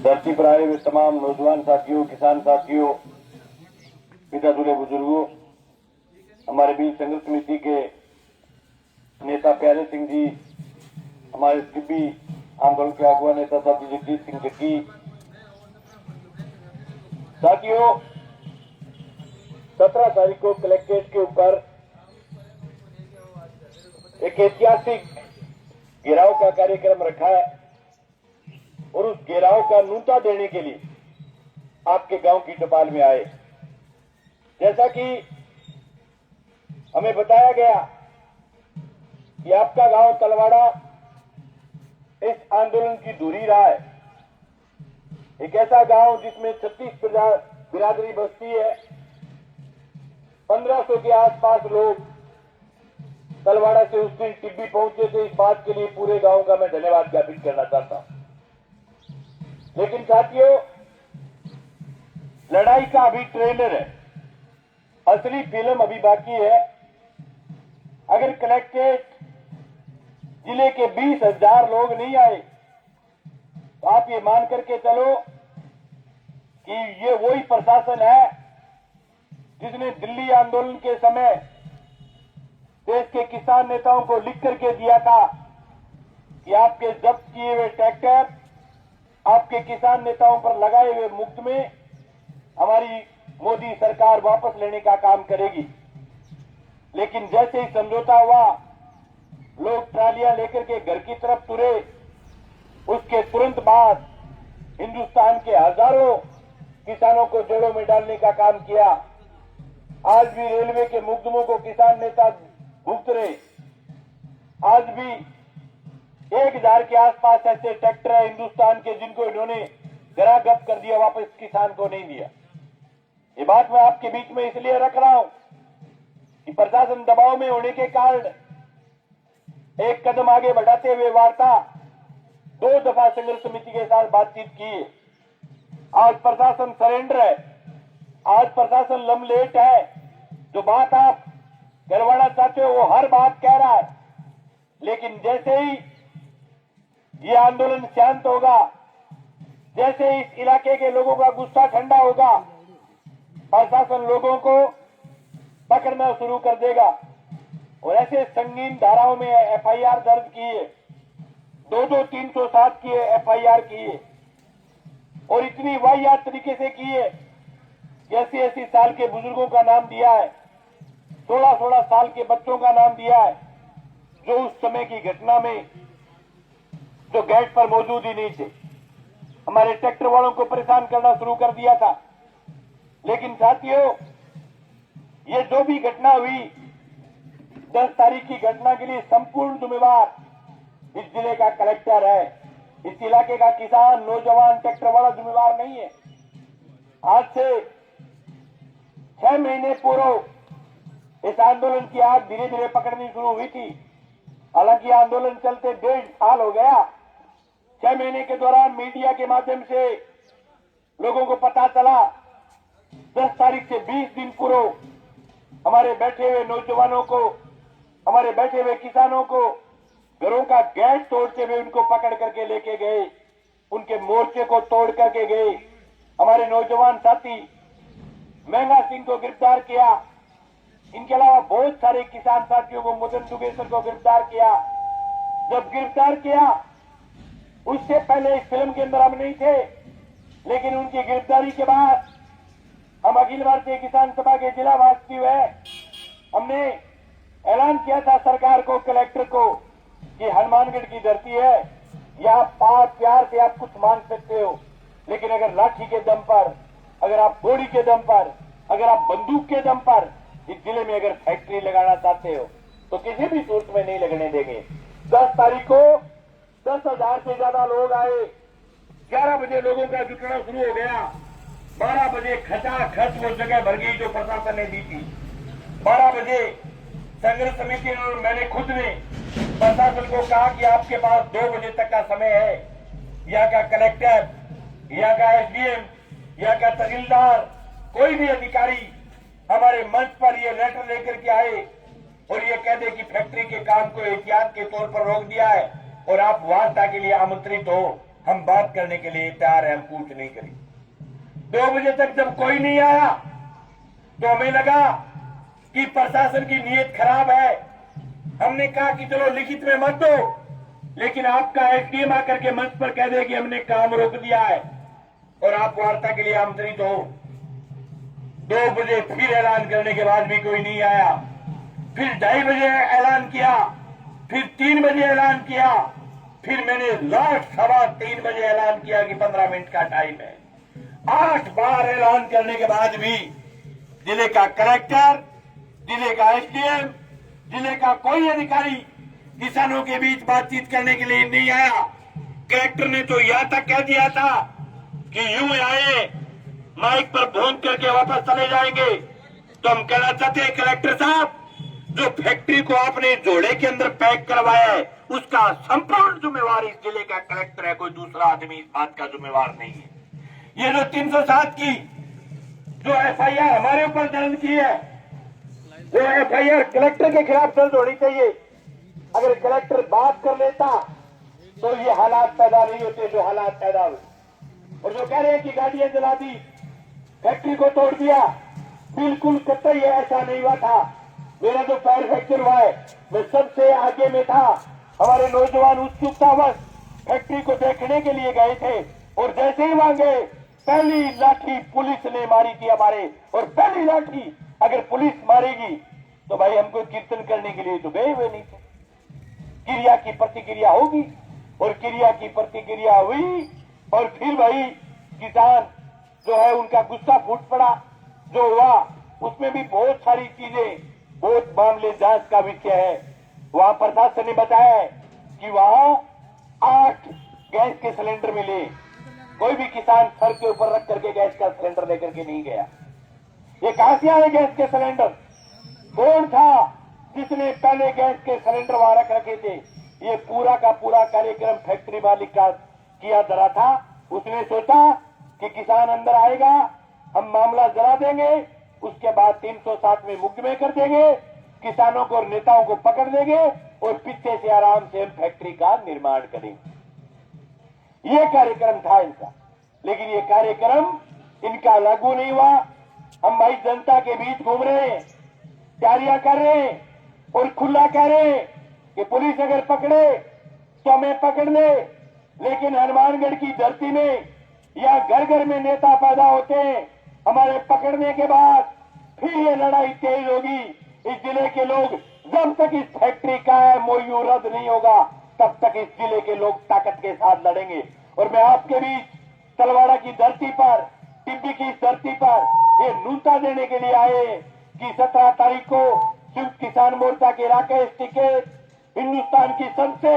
धरती पर आए हुए तमाम नौजवान साथियों, किसान साथियों, पिता दूल्हे बुजुर्गों, हमारे बीच संघर्ष समिति के नेता प्यारे सिंह जी, हमारे टिब्बी आंदोलन के अगुवा नेता साथी जगजीत सिंह जग्गी, साथियों 17 तारीख को कलेक्ट्रेट के ऊपर एक ऐतिहासिक घेराव का कार्यक्रम रखा है और उस घेराव का न्योता देने के लिए आपके गांव की टपाल में आए। जैसा कि हमें बताया गया कि आपका गांव तलवाड़ा इस आंदोलन की धुरी रहा है, एक ऐसा गांव जिसमें 36 बिरादरी बसती है। 1500 के आसपास लोग तलवाड़ा से उस दिन टिब्बी पहुंचे थे। इस बात के लिए पूरे गांव का मैं धन्यवाद ज्ञापित करना चाहता हूं। लेकिन साथियों, लड़ाई का अभी ट्रेलर है, असली फिल्म अभी बाकी है। अगर कलेक्ट्रेट जिले के 20,000 लोग नहीं आए तो आप ये मान करके चलो कि ये वही प्रशासन है जिसने दिल्ली आंदोलन के समय देश के किसान नेताओं को लिख करके दिया था कि आपके जब्त किए हुए ट्रैक्टर, आपके किसान नेताओं पर लगाए हुए मुकदमे हमारी मोदी सरकार वापस लेने का काम करेगी। लेकिन जैसे ही समझौता हुआ, लोग ट्रालियां लेकर के घर की तरफ तुरे, उसके तुरंत बाद हिंदुस्तान के हजारों किसानों को जेलों में डालने का काम किया। आज भी रेलवे के मुकदमों को किसान नेता भुगत रहे। आज भी 1000 के आसपास ऐसे ट्रैक्टर है हिंदुस्तान के जिनको इन्होंने गरागप कर दिया, वापस किसान को नहीं दिया। ये बात मैं आपके बीच में इसलिए रख रहा हूं कि प्रशासन दबाव में होने के कारण एक कदम आगे बढ़ाते हुए वार्ता 2 दफा संघर्ष समिति के साथ बातचीत की है। आज प्रशासन सरेंडर है, आज प्रशासन लमलेट है। जो बात आप करवाना चाहते हो वो हर बात कह रहा है, लेकिन जैसे ही ये आंदोलन शांत होगा, जैसे ही इस इलाके के लोगों का गुस्सा ठंडा होगा, प्रशासन लोगों को पकड़ना शुरू कर देगा और ऐसे संगीन धाराओं में एफआईआर दर्ज किए, 2-2, 307 की एफआईआर किए और इतनी वाहियात तरीके से किए कि 80-80 साल के बुजुर्गों का नाम दिया है, 16-16 साल के बच्चों का नाम दिया है, जो उस समय की घटना में जो गेट पर मौजूद ही नहीं थे। हमारे ट्रैक्टर वालों को परेशान करना शुरू कर दिया था। लेकिन साथियों, ये जो भी घटना हुई, 10 तारीख की घटना के लिए संपूर्ण जिम्मेवार इस जिले का कलेक्टर है। इस इलाके का किसान, नौजवान, ट्रैक्टर वाला जिम्मेवार नहीं है। आज से 6 महीने पूर्व इस आंदोलन की आग धीरे धीरे पकड़नी शुरू हुई थी। हालांकि आंदोलन चलते 1.5 साल हो गया। 6 महीने के दौरान मीडिया के माध्यम से लोगों को पता चला। 10 तारीख से 20 दिन पूर्व हमारे बैठे हुए नौजवानों को, हमारे बैठे हुए किसानों को घरों का गेट तोड़ते हुए उनको पकड़ करके लेके गए, उनके मोर्चे को तोड़ करके गए। हमारे नौजवान साथी महंगा सिंह को गिरफ्तार किया। इनके अलावा बहुत सारे किसान साथियों को, मदन दुगेश्वर को गिरफ्तार किया। जब गिरफ्तार किया, उससे पहले इस फिल्म के अंदर हम नहीं थे, लेकिन उनकी गिरफ्तारी के बाद हम अखिल भारतीय किसान सभा के जिला महासचिव है, हमने ऐलान किया था सरकार को, कलेक्टर को, कि हनुमानगढ़ की धरती है, या प्यार से आप कुछ मांग सकते हो, लेकिन अगर लाठी के दम पर, अगर आप गोली के दम पर, अगर आप बंदूक के दम पर इस जिले में अगर फैक्ट्री लगाना चाहते हो तो किसी भी सूरत में नहीं लगने देंगे। 10 तारीख को 10,000 से ज्यादा लोग आए। 11 बजे लोगों का जुटना शुरू हो गया। 12 बजे खचाखच वो जगह भर गई जो प्रशासन ने दी थी। 12 बजे संघर्ष समिति और मैंने खुद ने प्रशासन को कहा कि आपके पास 2 बजे तक का समय है। यहाँ का कलेक्टर, यहाँ का एसडीएम, यहाँ का तहसीलदार, कोई भी अधिकारी हमारे मंच पर ये लेटर लेकर के आए और ये कह दे कि फैक्ट्री के काम को एहतियात के तौर पर रोक दिया है और आप वार्ता के लिए आमंत्रित हो। हम बात करने के लिए तैयार हैं, हम कूच नहीं करेंगे। 2 बजे तक जब कोई नहीं आया तो हमें लगा कि प्रशासन की नीयत खराब है। हमने कहा कि चलो लिखित में मत दो, लेकिन आपका एसडीएम आकर के मंच पर कह दे कि हमने काम रोक दिया है और आप वार्ता के लिए आमंत्रित हो। 2 बजे फिर ऐलान करने के बाद भी कोई नहीं आया। फिर 2:30 बजे ऐलान किया, फिर 3 बजे ऐलान किया, फिर मैंने लास्ट 3:15 बजे ऐलान किया कि 15 मिनट का टाइम है। 8 बार ऐलान करने के बाद भी जिले का कलेक्टर, जिले का एसडीएम, जिले का कोई अधिकारी किसानों के बीच बातचीत करने के लिए नहीं आया। कलेक्टर ने तो यहां तक कह दिया था कि यूं आए, माइक पर फोन करके वापस चले जाएंगे। तो हम कहना चाहते हैं कलेक्टर साहब, जो फैक्ट्री को आपने जोड़े के अंदर पैक करवाया है उसका संपूर्ण जिम्मेवार इस जिले का कलेक्टर है, कोई दूसरा आदमी इस बात का जिम्मेवार नहीं है। ये जो 307 की जो एफआईआर हमारे ऊपर दर्ज की है, वो एफआईआर कलेक्टर के खिलाफ दर्ज होनी चाहिए। अगर कलेक्टर बात कर लेता तो ये हालात पैदा नहीं होते जो हालात पैदा हुए। और जो कह रहे हैं कि गाड़ियां जला दी, फैक्ट्री को तोड़ दिया, बिल्कुल कतई ऐसा नहीं हुआ था। मेरा जो पैर फ्रैक्चर हुआ है, मैं सबसे आगे में था। हमारे नौजवान उत्सुकतावश फैक्ट्री को देखने के लिए गए थे और जैसे ही वहां गए, पहली लाठी पुलिस ने मारी थी हमारे। और पहली लाठी अगर पुलिस मारेगी तो भाई हमको कीर्तन करने के लिए तो गए हुए नहीं थे। क्रिया की प्रतिक्रिया होगी और क्रिया की प्रतिक्रिया हुई और फिर भाई किसान जो है उनका गुस्सा फूट पड़ा। जो हुआ उसमें भी बहुत सारी चीजें, बहुत मामले जांच का विषय है। वहां प्रशासन ने बताया है कि वहां 8 गैस के सिलेंडर मिले। कोई भी किसान सर के ऊपर रख करके गैस का सिलेंडर लेकर के नहीं गया। ये कहां से आए गैस के सिलेंडर? कौन था जिसने पहले गैस के सिलेंडर वहां रख रखे थे? ये पूरा का पूरा कार्यक्रम फैक्ट्री मालिक का किया धरा था। उसने सोचा कि किसान अंदर आएगा, हम मामला जला देंगे, उसके बाद 307 में मुकदमे कर देंगे, किसानों को और नेताओं को पकड़ देंगे और पीछे से आराम से हम फैक्ट्री का निर्माण करेंगे। ये कार्यक्रम था इनका, लेकिन ये कार्यक्रम इनका लागू नहीं हुआ। हम भाई जनता के बीच घूम रहे हैं, तैयारियां कर रहे हैं और खुला कह रहे हैं कि पुलिस अगर पकड़े तो हमें पकड़ ले, लेकिन हनुमानगढ़ की धरती में या घर घर में नेता पैदा होते हैं। हमारे पकड़ने के बाद फिर ये लड़ाई तेज होगी। इस जिले के लोग जब तक इस फैक्ट्री का एमओयू रद्द नहीं होगा तब तक इस जिले के लोग ताकत के साथ लड़ेंगे। और मैं आपके बीच तलवाड़ा की धरती पर, टिब्बी की इस धरती पर ये न्यूनता देने के लिए आए कि 17 तारीख को संयुक्त किसान मोर्चा के राकेश टिकैत, हिंदुस्तान की सबसे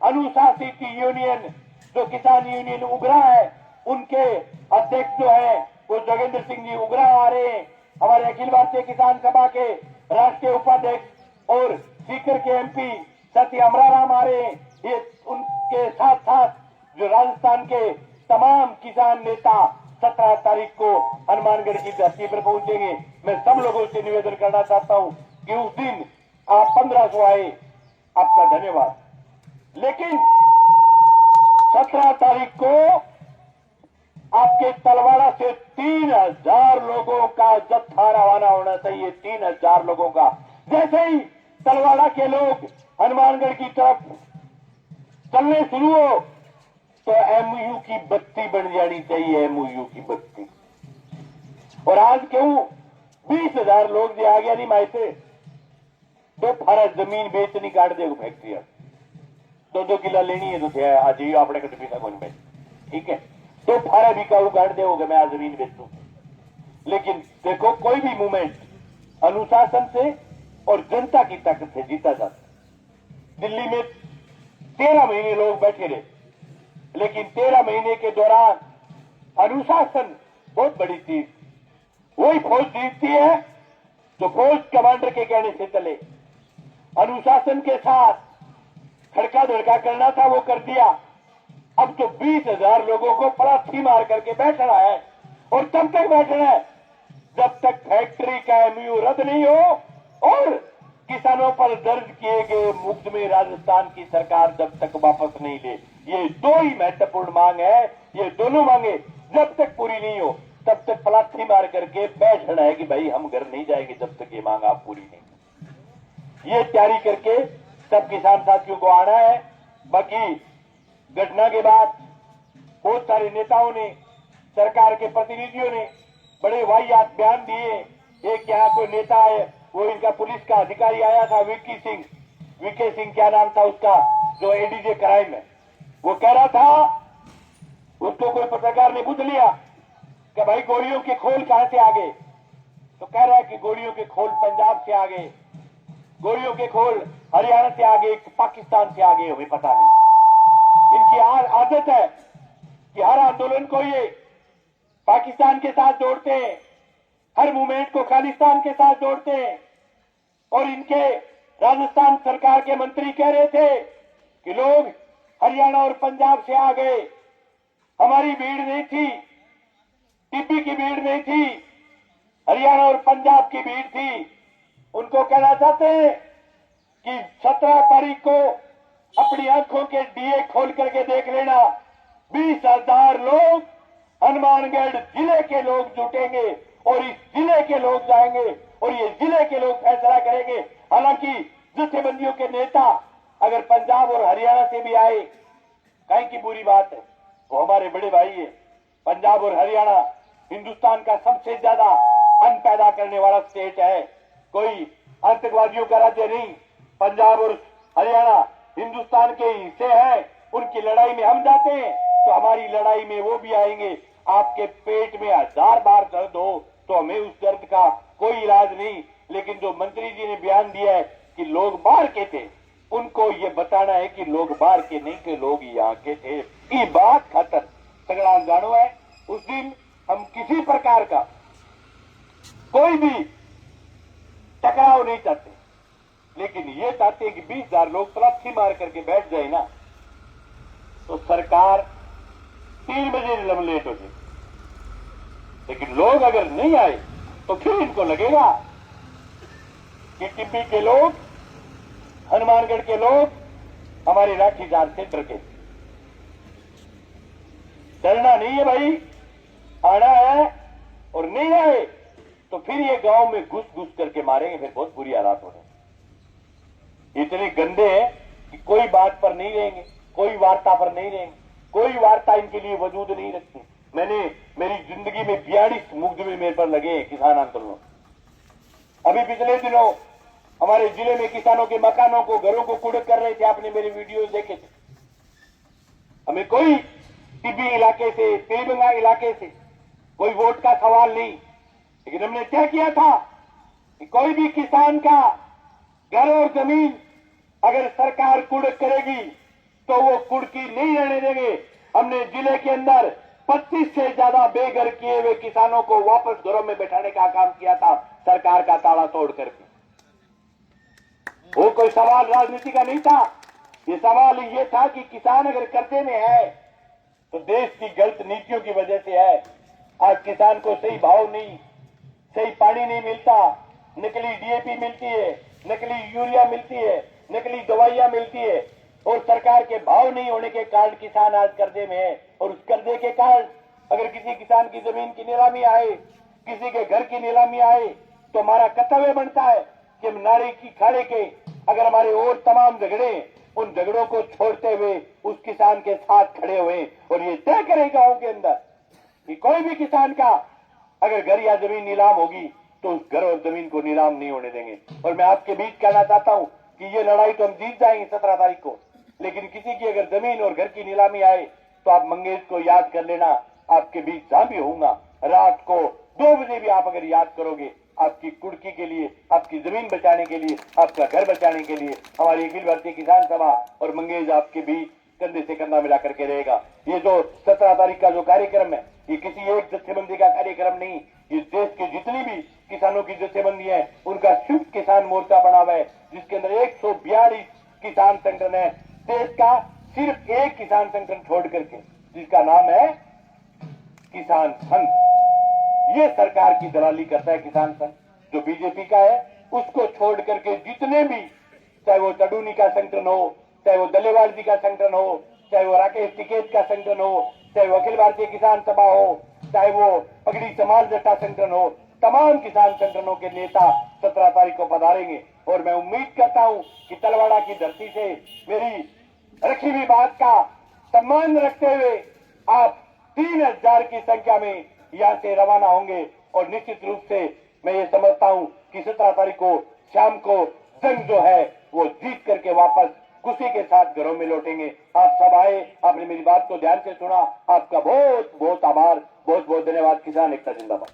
अनुशासित यूनियन जो किसान यूनियन उगरा है, उनके अध्यक्ष जो है वो जोगेंद्र सिंह जी उगरा आ रहे हैं। हमारे अखिल भारतीय किसान सभा के राष्ट्रीय उपाध्यक्ष और सीकर के एमपी सती अमराराम आ रहे हैं। ये उनके साथ साथ जो राजस्थान के तमाम किसान नेता 17 तारीख को हनुमानगढ़ की धरती पर पहुंचेंगे। मैं सब लोगों से निवेदन करना चाहता हूं कि उस दिन आप 1500 आए, आपका धन्यवाद। लेकिन 17 तारीख को आपके तलवाड़ा से 3000 लोगों का जत्था रवाना होना चाहिए। 3000 लोगों का। जैसे ही तलवाड़ा के लोग हनुमानगढ़ की तरफ चलने शुरू हो तो एमओयू की बत्ती बन जानी चाहिए। एमओयू की बत्ती। और आज क्यों 20,000 लोग जो आ गया नहीं माए से तो फारा जमीन बेचनी काट देगा फैक्ट्री। 2-2 किला लेनी है तो आज ही आपने कभी पैसा कौन बेच, ठीक है, तो फारा बिकाऊ काट दोगे, मैं आज जमीन बेचूं। लेकिन देखो कोई भी मूवमेंट अनुशासन से और जनता की ताकत से जीता जाता है। दिल्ली में 13 महीने लोग बैठे रहे, लेकिन 13 महीने के दौरान अनुशासन बहुत बड़ी चीज। वही फौज जीतती है तो फौज कमांडर के कहने से चले। अनुशासन के साथ खड़का धड़का करना था वो कर दिया। अब तो 20,000 लोगों को पलाथी मार करके बैठना है और तब तक बैठना है जब तक फैक्ट्री का एमओयू रद्द नहीं हो और किसानों पर दर्ज किए गए मुकदमे राजस्थान की सरकार जब तक वापस नहीं ले। ये दो ही महत्वपूर्ण मांग है। ये दोनों मांगे जब तक पूरी नहीं हो तब तक पलाथी मार करके बैठना है कि भाई हम घर नहीं जाएंगे जब तक ये मांग आप पूरी नहीं। ये तैयारी करके सब किसान साथियों को आना है। बाकी घटना के बाद बहुत सारे नेताओं ने, सरकार के प्रतिनिधियों ने बड़े वाहियात बयान दिए। एक यहाँ कोई नेता है, वो इनका पुलिस का अधिकारी आया था, वीके सिंह क्या नाम था उसका, जो एडीजे क्राइम है, वो कह रहा था, उसको कोई पत्रकार ने पूछ लिया कि भाई गोलियों के खोल कहां से आ गए, तो कह रहा है कि गोलियों के खोल पंजाब से आ गए, गोलियों के खोल हरियाणा से आ गए, पाकिस्तान से आ गए, हमें पता नहीं। इनकी आदत है कि हर आंदोलन को ये पाकिस्तान के साथ जोड़ते हैं, हर मूवमेंट को खालिस्तान के साथ जोड़ते हैं। और इनके राजस्थान सरकार के मंत्री कह रहे थे कि लोग हरियाणा और पंजाब से आ गए, हमारी भीड़ नहीं थी, टिब्बी की भीड़ नहीं थी, हरियाणा और पंजाब की भीड़ थी। उनको कहना चाहते हैं कि 17 तारीख को अपनी आंखों के दिए खोल करके देख लेना, 20,000 लोग हनुमानगढ़ जिले के लोग जुटेंगे और इस जिले के लोग जाएंगे और ये जिले के लोग फैसला करेंगे। हालांकि जत्थेबंदियों के नेता अगर पंजाब और हरियाणा से भी आए, कहीं की बुरी बात है, वो हमारे बड़े भाई है। पंजाब और हरियाणा हिंदुस्तान का सबसे ज्यादा अन्न पैदा करने वाला स्टेट है, कोई आतंकवादियों का राज्य नहीं। पंजाब और हरियाणा हिंदुस्तान के हिस्से हैं, उनकी लड़ाई में हम जाते हैं तो हमारी लड़ाई में वो भी आएंगे। आपके पेट में 1000 बार दर्द हो तो हमें उस दर्द का कोई इलाज नहीं, लेकिन जो मंत्री जी ने बयान दिया है कि लोग बाहर के थे, उनको ये बताना है कि लोग बाहर के नहीं थे, लोग यहाँ के थे। ये बात खतर सगड़ा जानो है। उस दिन हम किसी प्रकार का कोई भी टकराव नहीं चाहते, लेकिन ये चाहते हैं कि 20,000 लोग तलाशी मार करके बैठ जाए ना, तो सरकार 3 बजे लेट हो जाए। लेकिन लोग अगर नहीं आए तो फिर इनको लगेगा कि टिब्बी के लोग, हनुमानगढ़ के लोग हमारे लाठीचार्ज से डर के। डरना नहीं है भाई, आना है। और नहीं आए तो फिर ये गांव में घुस घुस करके मारेंगे, फिर बहुत बुरी हालात हो रहे। इतने गंदे हैं कि कोई बात पर नहीं रहेंगे, कोई वार्ता पर नहीं रहेंगे, कोई वार्ता इनके लिए वजूद नहीं रखती। मैंने मेरी जिंदगी में 42 मुकदमे मेरे पर लगे किसान आंदोलन। अभी पिछले दिनों हमारे जिले में किसानों के मकानों को, घरों को कुड़क कर रहे थे, आपने मेरे वीडियोस देखे थे। हमें कोई टिब्बी इलाके से, पीलीबंगा इलाके से कोई वोट का सवाल नहीं, लेकिन हमने तय किया था कि कोई भी किसान का घर और जमीन अगर सरकार कुड़क करेगी तो वो कुड़की नहीं रहने देंगे। हमने जिले के अंदर 25 से ज्यादा बेघर किए हुए किसानों को वापस घरों में बैठाने का काम किया था, सरकार का ताला तोड़ करके। वो कोई सवाल राजनीति का नहीं था, ये सवाल ये था कि किसान अगर कर्जे में है तो देश की गलत नीतियों की वजह से है। आज किसान को सही भाव नहीं, सही पानी नहीं मिलता, नकली डीएपी मिलती है, नकली यूरिया मिलती है, नकली दवाइयां मिलती है, और सरकार के भाव नहीं होने के कारण किसान आज कर्जे में है। और उस कर्जे के कारण अगर किसी किसान की जमीन की नीलामी आए, किसी के घर की नीलामी आए, तो हमारा कर्तव्य बनता है कि हम नारे की खाड़े के अगर हमारे और तमाम झगड़े, उन झगड़ों को छोड़ते हुए उस किसान के साथ खड़े हुए और ये तय करें गांव के अंदर कि कोई भी किसान का अगर घर या जमीन नीलाम होगी तो उस घर और जमीन को नीलाम नहीं होने देंगे। और मैं आपके बीच कहना चाहता हूं कि ये लड़ाई तो हम जीत जाएंगे 17 तारीख को, लेकिन किसी की अगर जमीन और घर की नीलामी आए तो आप मंगेश को याद कर लेना, आपके बीच जहां भी होऊंगा, रात को 2 बजे भी आप अगर याद करोगे, आपकी कुड़की के लिए, आपकी जमीन बचाने के लिए, आपका घर बचाने के लिए हमारी अखिल भारतीय किसान सभा और मंगेश आपके बीच कंधे से कंधा मिला करके रहेगा। ये जो 17 तारीख का जो कार्यक्रम है, ये किसी एक जत्थेबंदी का कार्यक्रम नहीं, ये देश के जितनी भी किसानों की जत्थेबंदी है उनका संयुक्त किसान मोर्चा बना हुआ है, जिसके अंदर 142 किसान संगठन है। देश का सिर्फ एक किसान संगठन छोड़ करके, जिसका नाम है किसान संघ। ये सरकार की दलाली करता है किसान संघ, जो बीजेपी का है, उसको छोड़ करके जितने भी, चाहे वो चडूनी का संगठन हो, चाहे वो दलेवाल जी का संगठन हो, चाहे वो राकेश टिकैत का संगठन हो, चाहे वो अखिल भारतीय किसान सभा हो, चाहे वो पगड़ी समाज जट्टा संगठन हो, तमाम किसान संगठनों के नेता 17 तारीख को पधारेंगे। और मैं उम्मीद करता हूं कि तलवाड़ा की धरती से मेरी रखी हुई बात का सम्मान रखते हुए आप 3000 की संख्या में यहां से रवाना होंगे। और निश्चित रूप से मैं ये समझता हूं कि 17 तारीख को शाम को जंग जो है वो जीत करके वापस खुशी के साथ घरों में लौटेंगे। आप सब आए, आपने मेरी बात को ध्यान से सुना, आपका बहुत बहुत आभार, बहुत बहुत धन्यवाद। किसान एकता जिंदाबाद।